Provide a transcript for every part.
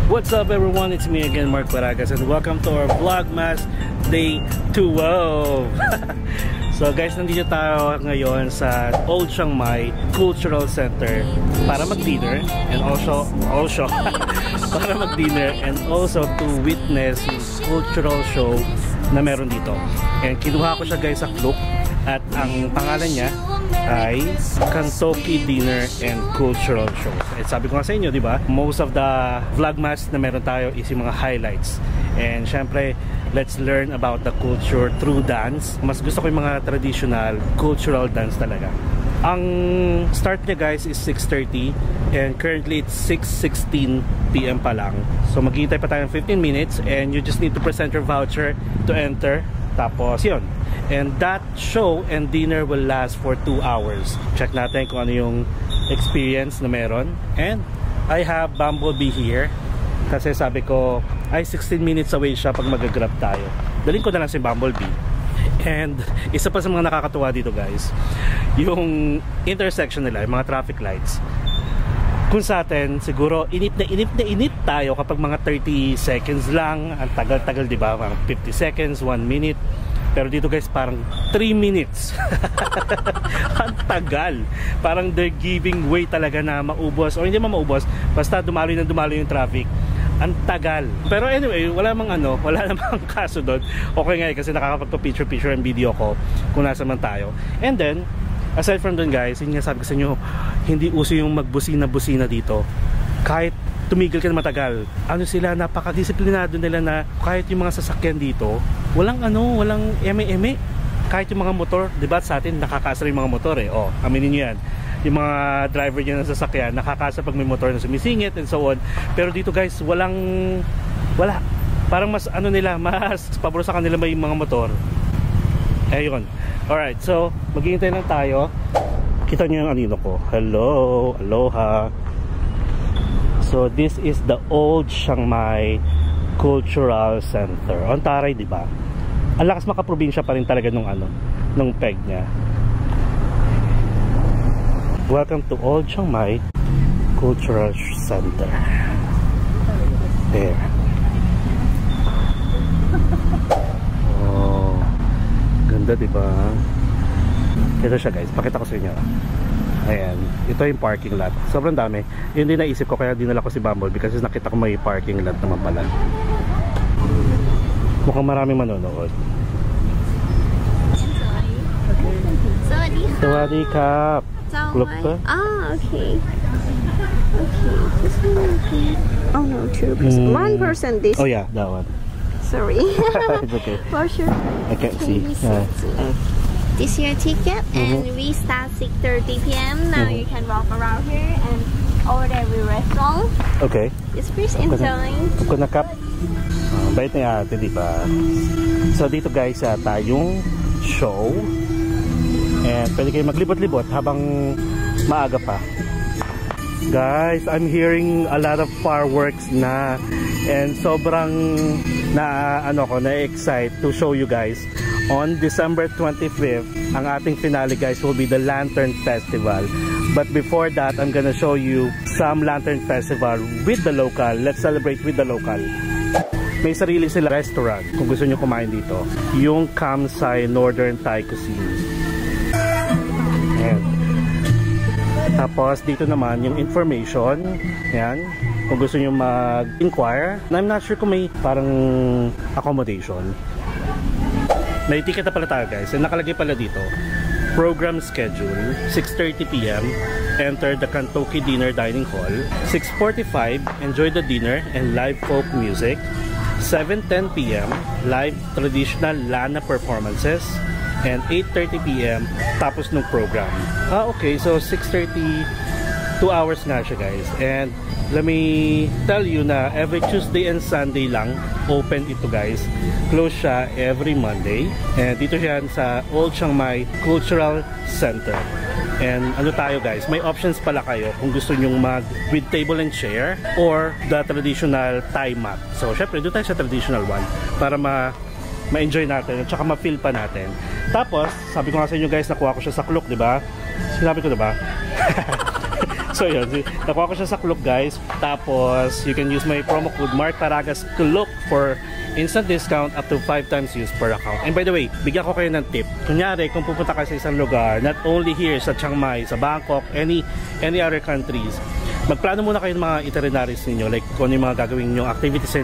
What's up everyone, it's me again, Mark Baragas, and welcome to our Vlogmas Day 12. So guys, nandito tayo ngayon sa Old Chiang Mai Cultural Center para mag-dinner and also para mag-dinner and also to witness yung cultural show na meron dito. And kinuha ko siya guys sa Klook at ang pangalan niya ay Kantoki Dinner and Cultural Shows. At sabi ko nga sa inyo, di ba? Most of the vlogmas na meron tayo is yung mga highlights. And syempre, let's learn about the culture through dance. Mas gusto ko yung mga traditional cultural dance talaga. Ang start niya guys is 6:30 and currently it's 6:16 PM pa lang. So maghihintay pa tayo ng 15 minutes and you just need to present your voucher to enter. Tapos yun. And that show and dinner will last for 2 hours. Check natin kung ano yung experience na meron. And I have Bumblebee here. Kasi sabi ko, ay 16 minutes away siya pag mag-grab tayo. Daling ko na lang si Bumblebee. And isa pa sa mga nakakatuwa dito guys, yung intersection nila, yung mga traffic lights. Kung sa atin, siguro inip tayo kapag mga 30 seconds lang. Ang tagal-tagal, di ba? 50 seconds, 1 minute. Pero dito guys, parang 3 minutes. Ang tagal. Parang they're giving way talaga na maubos. O hindi man maubos, basta dumaloy yung traffic. Ang tagal. Pero anyway, wala namang kaso doon. Okay nga kasi nakakapagpa-picture and video ko kung nasa man tayo. And then, aside from doon guys, yun nga sabi ko sa inyo, hindi uso yung magbusina-busina dito. Kahit tumigil ka na matagal, ano sila, napakadisiplinado nila na kahit yung mga sasakyan dito, walang eme-eme. Kahit yung mga motor, diba sa atin nakakasa yung mga motor eh. Oh, aminin nyo yan. Yung mga driver nyo ng sasakyan, nakakasa pag may motor na sumisingit and so on. Pero dito guys, wala. Parang mas mas pabor sa kanila may mga motor. Ayun. Alright, so maghihintay lang tayo. Kita nyo yung anino ko. Hello, aloha. So this is the Old Chiang Mai Cultural Center. On Taray, di ba? Ang lakas makaprobinsya pa rin talaga nung peg niya. Welcome to Old Chiang Mai Cultural Center. There. Oh, ganda, di ba? Ito siya guys, pakita ko sa inyo. Ayan, ito yung parking lot. Sobrang dami. Yun din naisip ko, kaya dinala ko si Bumblebee kasi nakita ko may parking lot naman pala. Mukhang maraming manonood. Sawadee Kap. Look pa? Ah, okay. This one, okay. Oh no, 2 person. 1 person this. Oh yeah, that one. Sorry. It's okay. For sure. I can't see. This is your ticket, and we start 6:30 PM. Now you can walk around here and order every restaurant. Okay. Just please enjoy. Kuna Kap. Bait na ate, di ba? So dito guys, tayong show. And pwede kayo maglibot-libot habang maaga pa. Guys, I'm hearing a lot of fireworks na. And sobrang na-excite to show you guys. On December 25th, ang ating finale guys will be the Lantern Festival. But before that, I'm gonna show you some Lantern Festival with the local. Let's celebrate with the local. May sarili sila restaurant kung gusto nyo kumain dito. Yung Kamsai Northern Thai Cuisine. Ayan. Tapos dito naman yung information. Ayan. Kung gusto nyo mag-inquire. I'm not sure kung may parang accommodation. May ticket na pala tayo guys, and nakalagay pala dito program schedule 6:30 PM, enter the Kantoki Dinner Dining Hall. 6:45, enjoy the dinner and live folk music. 7:10 PM, live traditional Lana performances. And 8:30 PM, tapos ng program. Okay, so 6:30, 2 hours nga siya guys. And let me tell you na every Tuesday and Sunday lang open ito guys. Close siya every Monday. And dito siya sa Old Chiang Mai Cultural Center. And ano tayo guys, may options pala kayo kung gusto nyong mag with table and chair or the traditional Thai mat. So syempre doon tayo sa traditional one para ma-enjoy natin at saka ma-feel pa natin. Tapos sabi ko nga sa inyo guys, nakuha ko siya sa Klook, di ba? Sinabi ko, di ba? So yun, nakuha ko siya sa Klook guys. Tapos you can use my promo code Mark Paragas Klook for instant discount up to 5 times use per account. And by the way, bigyan ko kayo ng tip. Kunyari, kung pupunta ka sa isang lugar, not only here sa Chiang Mai, sa Bangkok, any other countries, magplano muna kayo ng mga itineraries ninyo, like kung ano yung mga gagawin nyo activities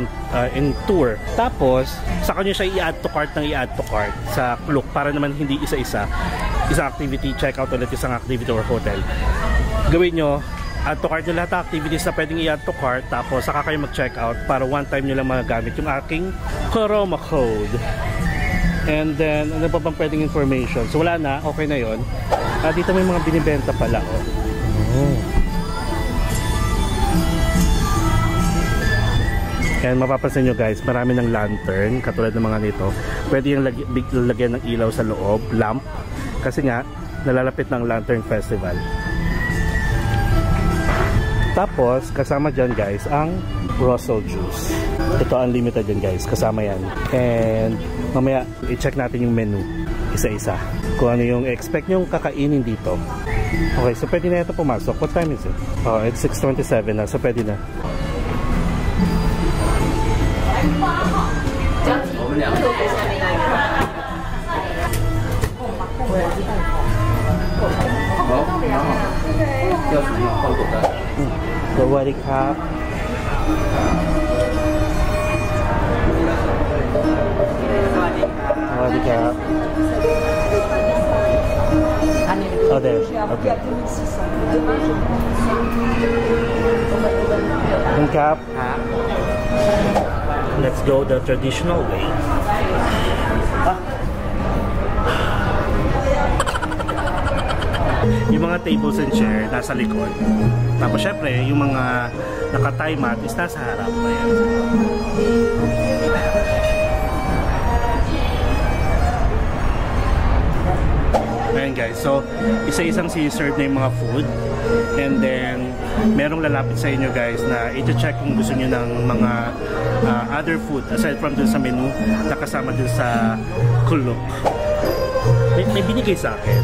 and tour. Tapos, saka nyo siya i-add to cart sa Klook para naman hindi isa-isa. Isang activity, check out ulit isang activity or hotel. Gawin nyo, add to cart nyo lahat ng activities na pwedeng i-add to cart, tapos saka kayo mag-check out para one time nyo lang magagamit yung aking promo code. And then, ano pa bang pwedeng information? So wala na, okay na yon. Dito may mga binibenta pala. And mapapansin nyo guys, marami ng lantern, katulad ng mga nito. Pwede yung lagyan ng ilaw sa loob, lamp. Kasi nga, nalalapit ng Lantern Festival. Tapos, kasama dyan guys, ang Russell Juice. Ito unlimited yan guys, kasama yan. And mamaya, i-check natin yung menu, isa-isa. Kung ano yung expect nyong kakainin dito. Okay, so pwede na ito pumasok. What time is it? Oh, it's 6:27 na, so pwede na. Sawadee krap. Sawadee krap. Oh, there. Okay. Krap. Let's go the traditional way. Yung mga tables and chair nasa likod. Tapos syempre, yung mga naka-tie mat is nasa harap. Ayan. Ayan guys, so isa-isang si-serve na yung mga food. And then, merong lalapit sa inyo guys na i-check kung gusto nyo ng mga other food aside from dun sa menu na kasama dun sa Klook. May binigay sa akin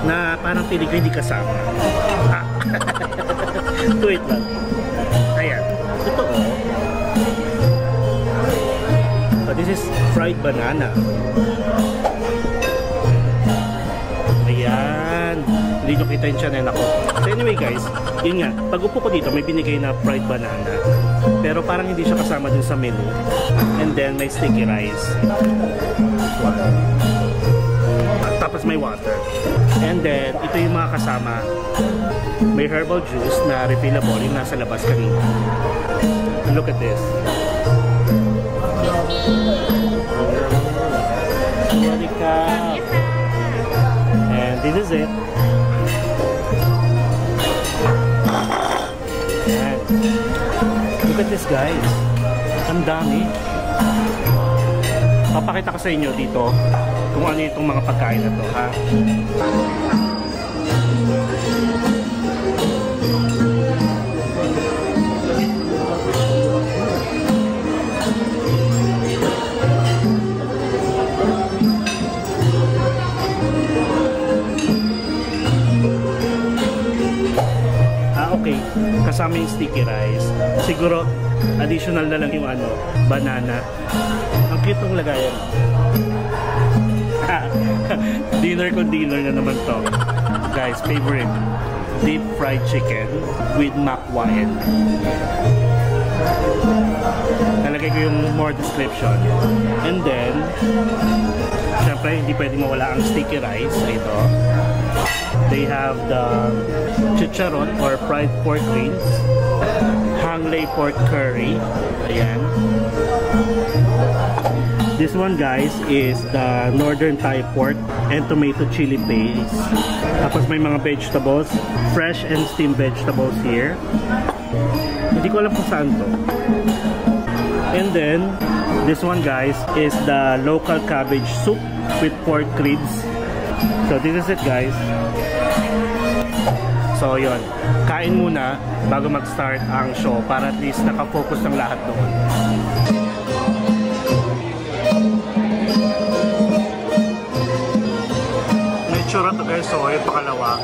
na parang piling ko hindi kasama. Wait lang. Ayan. Ito oh. So this is fried banana. Ayan. Hindi nyo kita yung channel ako. So anyway guys, yun nga. Pag upo ko dito, may binigay na fried banana. Pero parang hindi siya kasama dun sa menu. And then may sticky rice. Tapos may water. And then, ito yung mga kasama. May herbal juice na refillable yung nasa labas kanina. And look at this. And this is it. And look at this guys. Ang dami. Papakita ko sa inyo dito kung ano itong mga pagkain na to, ha? Okay. Kasama yung sticky rice. Siguro, additional na lang yung ano, banana. Ang cute ng lagayan. Dinner na naman to. Guys, favorite. Deep fried chicken with makwaen. Nalagay ko yung more description. And then, syempre, hindi pwedeng mawala ang sticky rice. Ito. They have the chicharon or fried pork rings. Hang lei pork curry. Ayan. This one guys is the northern Thai pork and tomato chili paste. Tapos may mga vegetables, fresh and steamed vegetables here. Hindi ko alam kung saan to. And then this one guys is the local cabbage soup with pork ribs. So this is it guys. So yun, kain muna bago mag-start ang show para at least nakafocus ng lahat doon. May tsura to guys, so yung pakalawa.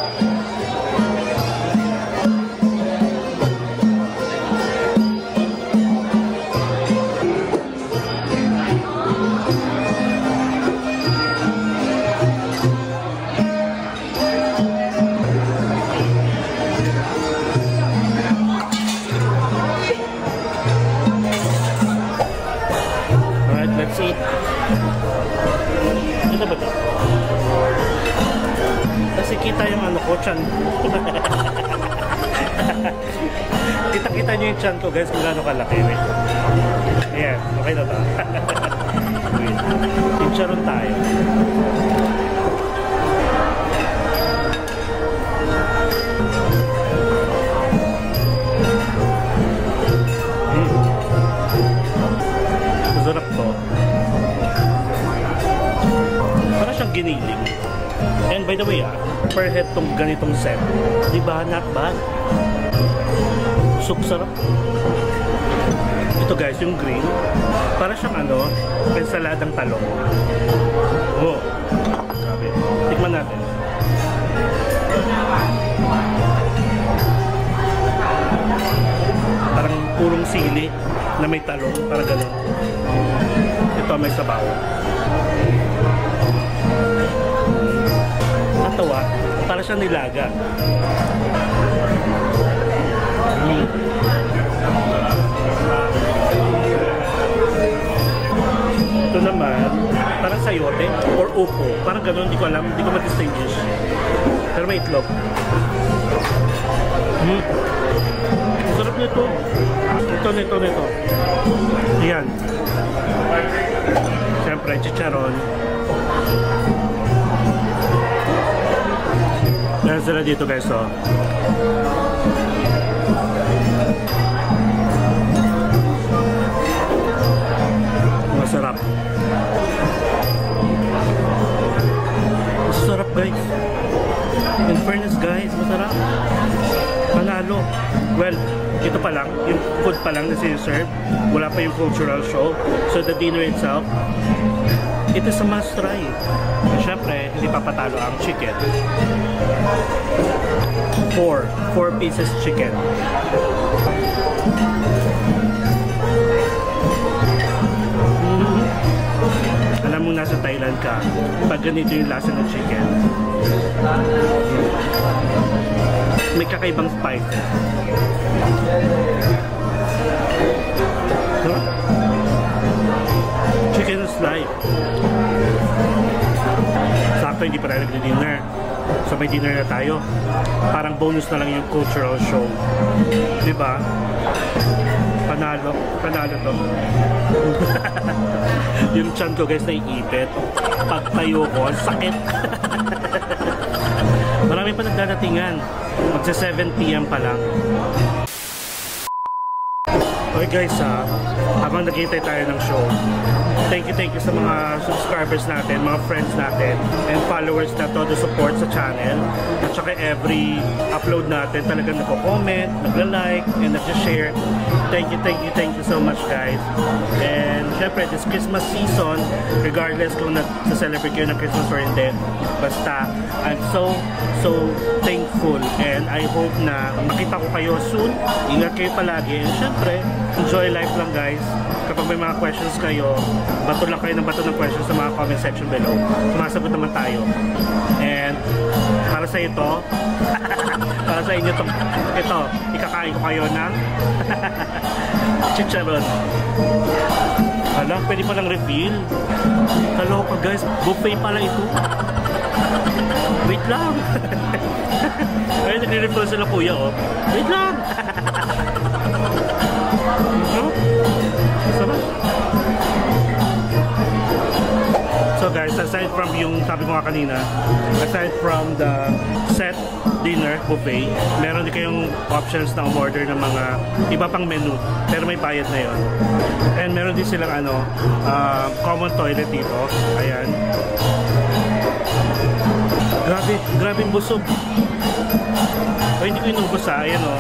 O chan. Kita-kita nyo yung chan ko guys kung gaano kalaki. Wait. Ayan, okay na ba? Wait. Chicharon tayo. Masarap to. Para siyang giniling. And by the way, per head tong ganitong set. Diba? Not bad. Soup sarap. Ito guys, yung green. Para siyang ano, ensaladang talong. Oh. Grabe. Tikman natin. Parang purong sili na may talong. Parang gano'n. Ito may sabaw. Natawa. Para siyang nilaga. Ito naman, parang sayote or upo. Parang gano'n, hindi ko alam. Hindi ko ma-distinguish. Pero may itlog. Sarap nito. Nito. Ayan. Siyempre, chicharon. Meron sila dito guys, oh. Masarap. Masarap guys. In fairness guys, masarap. Panalo. Well, ito pa lang, yung food pa lang na siniserve. Wala pa yung cultural show. So the dinner itself, it is a must try. And syempre, hindi papatalo ang chicken. 4 pieces chicken. Alam mo nasa Thailand ka, pag ganito yung lasa ng chicken. May kakaibang spices. Chicken is life. Sakto hindi pa tayo nag-dinner. So may dinner na tayo. Parang bonus na lang yung cultural show. Diba? Panalo to. Yung chan ko guys naiipit. Pag tayo ko, ang sakit. Marami pa nagdadatingan. Magsa 7 PM pa lang. Okay guys, habang naghihintay tayo ng show, thank you sa mga subscribers natin, mga friends natin, and followers na todo support sa channel. At saka every upload natin talagang nagko-comment, nagla-like, and nag-share. Thank you so much guys. And syempre, this Christmas season, regardless kung nag-celebrate kayo ng Christmas or hindi, basta, I'm so thankful, and I hope na makita ko kayo soon. Ingat kayo palagi, and syempre, enjoy life lang guys. Kapag may mga questions kayo, bato lang kayo ng questions sa mga comment section below. Sumasagot naman tayo. And para sa ito, para sa inyo ito, ikakain ko kayo ng chicharon. Alam, pwede pa lang refill. Kaloka guys, buffet pala ito. Wait lang. Ay, nagre-refill sila kuya, oh. Wait lang. So guys, aside from yung sabi ko nga kanina, aside from the set dinner buffet, meron din kayong options na umorder ng mga iba pang menu, pero may bayad na yon. And meron din silang common toilet dito. Ayan. Grabe busog. O, hindi ko inubos ha. Ayan o.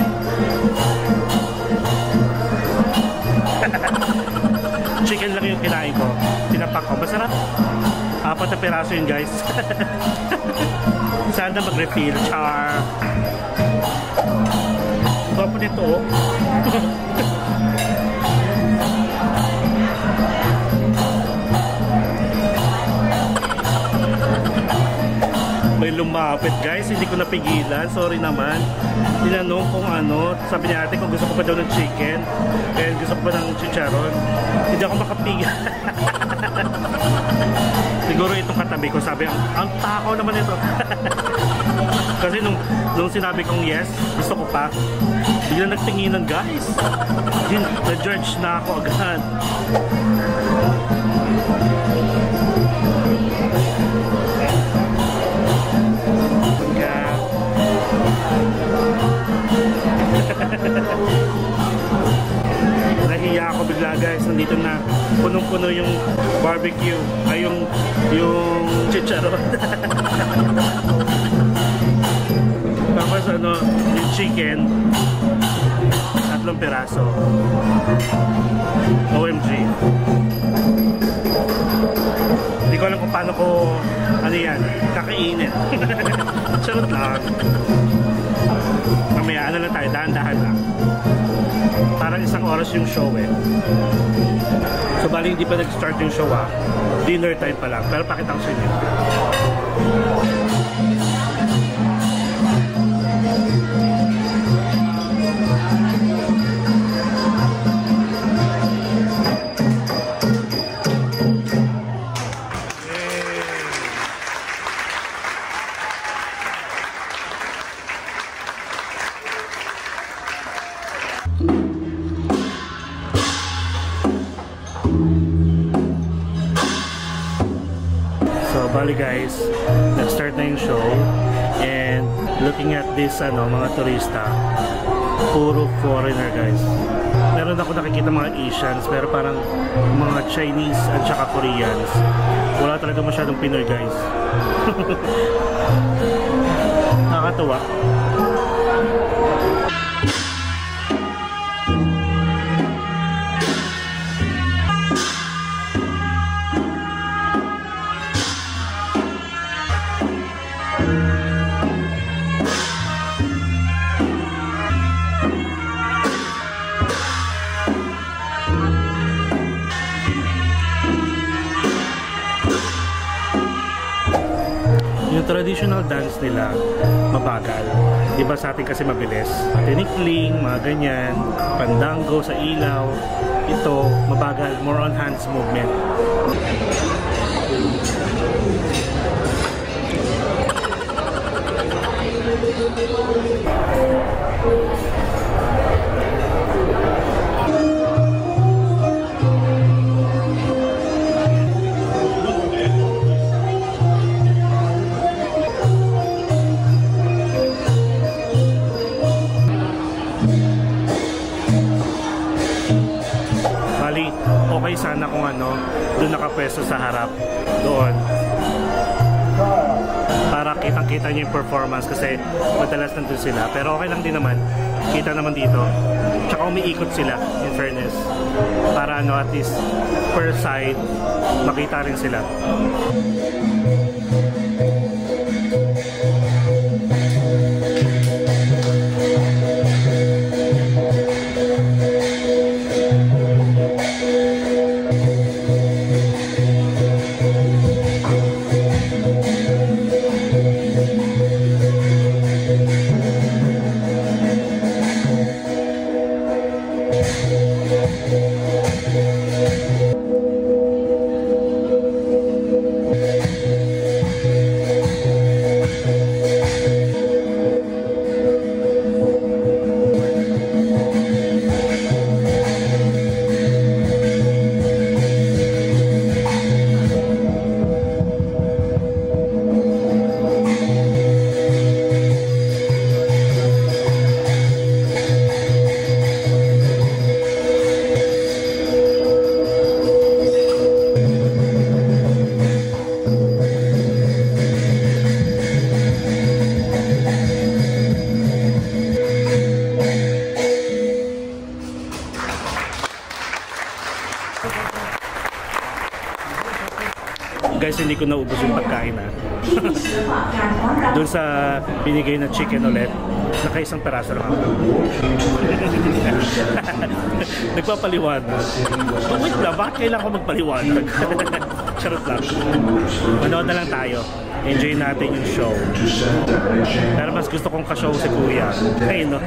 Chicken lang yung kinain ko. Tinapak ko. Masarap. 4 na piraso yun guys. Sana mag-refill. Char. Gwapo nito. May lumapit guys. Hindi ko napigilan. Sorry naman. Tinanong kung ano. Sabi niya ate kung gusto ko pa daw ng chicken. Kaya gusto ko pa ng chicharon. Hindi ako makapigil. Siguro itong katabi ko, sabi, ang takaw naman ito. Kasi nung sinabi kong yes, gusto ko pa, biglang nagtinginan guys. Na-judge na ako agad. Nahiya ako bigla guys, nandito na punong-puno yung barbecue, ay yung chicharon. Tapos ano, yung chicken, 3 piraso. OMG. Hindi ko alam kung paano ko, ano yan, kakainin. Charot lang. Mamaya, ano lang tayo, dahan-dahan lang. Parang 1 oras yung show eh. So bali hindi pa nag-start yung show ah. Dinner time pa lang. Pero pakita ko sa inyo. So bali guys, nag-start na yung show and looking at this mga turista, puro foreigner guys. Meron ako nakikita mga Asians pero parang mga Chinese at saka Koreans. Wala talaga masyadong Pinoy guys. Nakakatuwa. Yung traditional dance nila, mabagal. Diba sa atin kasi mabilis? Tinikling, mga ganyan, pandango sa ilaw. Ito, mabagal. More on hands movement. Okay sana kung doon nakapwesto sa harap doon para kitang-kita niyo yung performance kasi madalas nandun sila, pero okay lang din naman, kita naman dito, tsaka umiikot sila in fairness para at least per side makita rin sila. Guys, hindi ko naubos yung pagkain doon sa binigay na chicken ulit, naka-1 peraso lang ako. Nagpapaliwanag. Oh, wait lang, bakit kailangan ko magpaliwanag? Charot lang. Manood na lang tayo. Enjoy natin yung show. Pero mas gusto kong ka-show si Kuya. Ayun, no?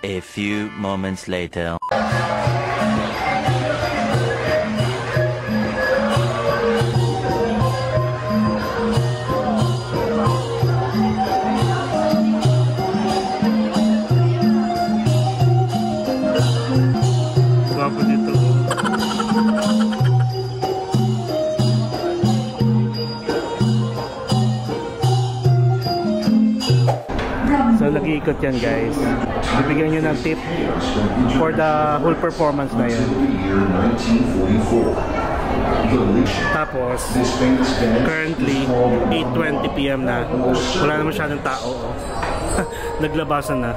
A few moments later. Gwapo nito. So nag-iikot yan guys. Bibigyan nyo ng tip for the whole performance na yan. Tapos currently 8:20 PM na. Wala na masyadong tao. Naglabasan na.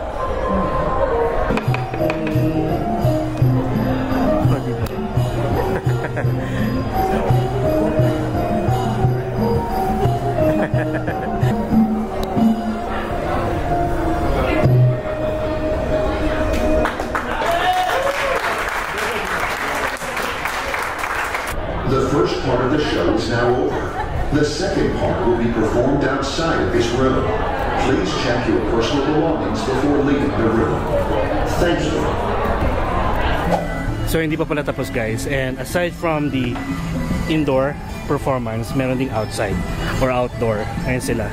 The first part of the show is now over. The second part will be performed outside of this room. Please check your personal belongings before leaving the room. Thank you. So hindi pa pala tapos guys, and aside from the indoor performance, meron ding outside or outdoor. Ayan sila.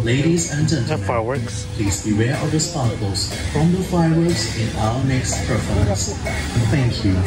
Ladies and gentlemen, Fireworks. please beware of the sparkles from the fireworks in our next performance. Thank you.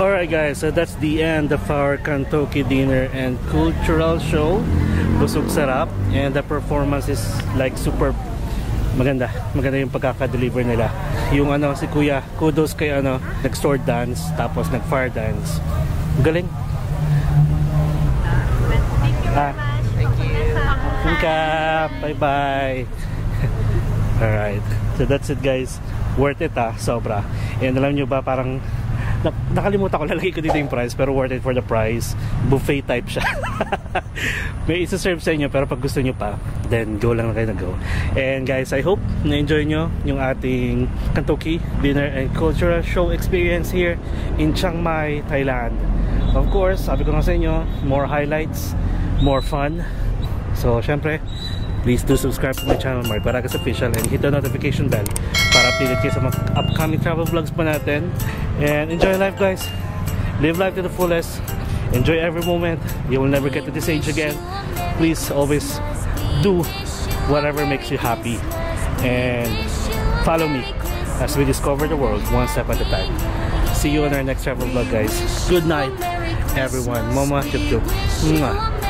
Alright guys, so that's the end of our Kantoki dinner and cultural show. Busog sarap, and the performance is like super maganda. Maganda yung pagkaka-deliver nila. Yung ano, si Kuya, kudos kay ano, nag-sword dance, tapos nag-fire dance. Galing. Thank you very much. Thank you. Bye bye. Alright, so that's it guys. Worth it sobra. And alam nyo ba, parang nakalimutan ko, lalagay ko dito yung price, pero worth it for the price. Buffet type siya. May isa-serve sa inyo, pero pag gusto nyo pa, then go lang kayo na go. And guys, I hope na-enjoy nyo yung ating Kantoki dinner and cultural show experience here in Chiang Mai, Thailand. Of course, sabi ko nga sa inyo, more highlights, more fun. So syempre, please do subscribe to my channel, Mark Baragas Official, and hit the notification bell para updated kayo sa mga upcoming travel vlogs pa natin. And enjoy life guys. Live life to the fullest. Enjoy every moment. You will never get to this age again. Please always do whatever makes you happy. And follow me as we discover the world one step at a time. See you on our next travel vlog guys. Good night everyone. Mama chup chup. Mwah.